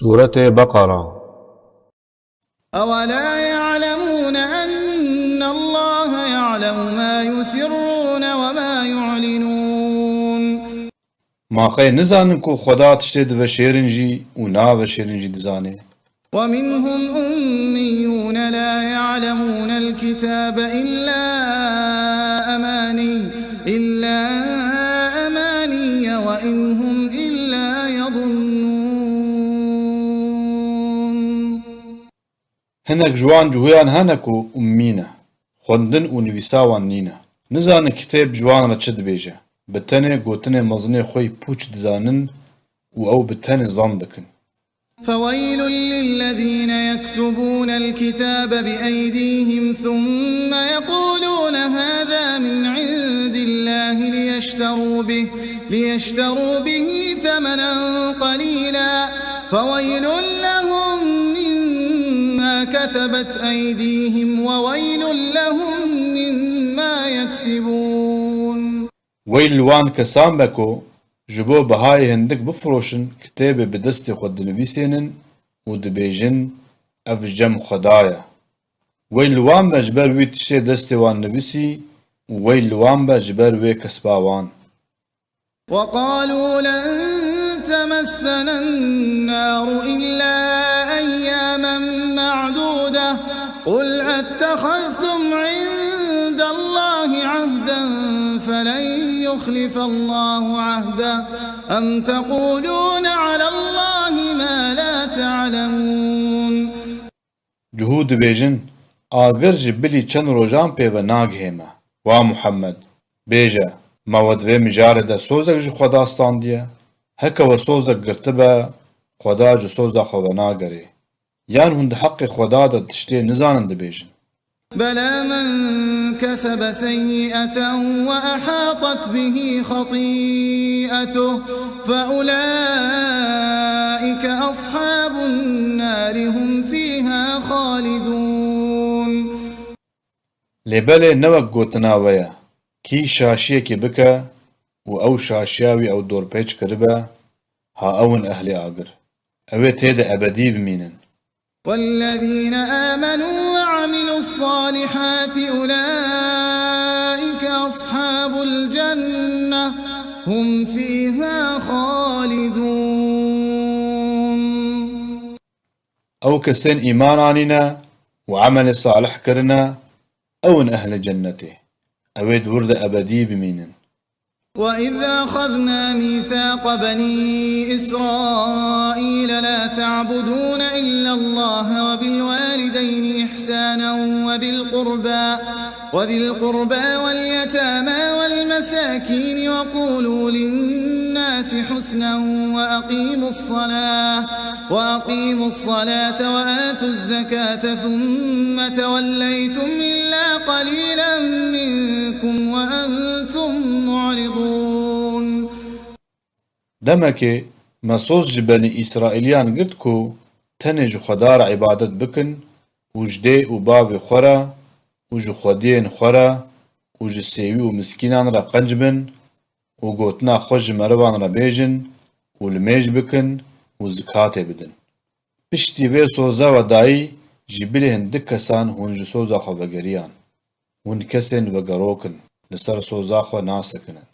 سورة بقرة. أولا يعلمون أن الله يعلم ما يسرون وما يعلنون. ما قي نزانن کو خدا تشتد و شيرنجي و نا و شيرنجي دزانه. ومنهم أميون لا يعلمون الكتاب إلا أماني وإن هم إلا يظنون. هنك جوان جويان هنكو أمينة خوندن و نویساوان نينة نزان كتاب جوان را چد بيجه بتنه گوتنه مزنه خوي پوچ دزانن و او بتنه زان دكن. فويل للذين يكتبون الكتاب بأيديهم ثم يقولون هذا من عند الله ليشتروا به ثمنا قليلا فويل لهم مما كتبت أيديهم وويل لهم مما يكسبون. ويل وان كسان بكو جبو بهاي هندك بفروشن كتاب بدست خود نویسینن و دبیجن اف جم خدايا. ويل وان بجبر وي تشتي دست وان نویسی و ويل وان بجبر وي كسباوان. وقالوا لن تمسنا النار إلا أياما معدودة قل أتخذتم عند الله عهدا فلن يخلف الله عهده أم تقولون على الله ما لا تعلمون. جهود بيجن آگر جبلی چند روزان پی و ناگ هیما وا محمد بیجه مواد و مجاره ده سوزک جو خدا ستاندیه هکا و سوزک گرتبه خدا جو سوزک خو ناگره یان هند حق خدا ده تشتی نزانند بیجن. بلى من كسب سيئة وأحاطت به خطيئته فأولئك أصحاب النار هم فيها خالدون. لبله نوک گوتنا ویا کی شاشیه کی بکه و او شاشیاوی او دور پیچ کربه ها اون اهل آگر اوه تید ابدی بمینن. والذين آمنوا وعملوا الصالحات أولئك أصحاب الجنة هم فيها خالدون. او كسين ايمان عنينا وعمل صالح كرنا اون اهل جنته اويد ورد ابدي بمينن. وإذ أخذنا ميثاق بني إسرائيل لا تعبدون إلا الله وبالوالدين إحسانا وذي القربى واليتامى والمساكين وقولوا للناس حسنا وأقيموا الصلاة وآتوا الزكاة ثم توليتم إلا قليلا منكم وأنتم معرضون. دمك مسوس جبني إسرائيليان قلت كو تنج خدار عبادت بكن وجدي وباوي خورا وجو خودين خورا وجو سيوي ومسكينان را قنجبن وقوتنا خوش مروان را بيجن والميج بكن وزكاة بدن. پشتی وی سوزا و دایی جبلی هندک کسان هنج سوزا خو وگریان هن کسین وگروکن لسر سوزا خو ناسکنن.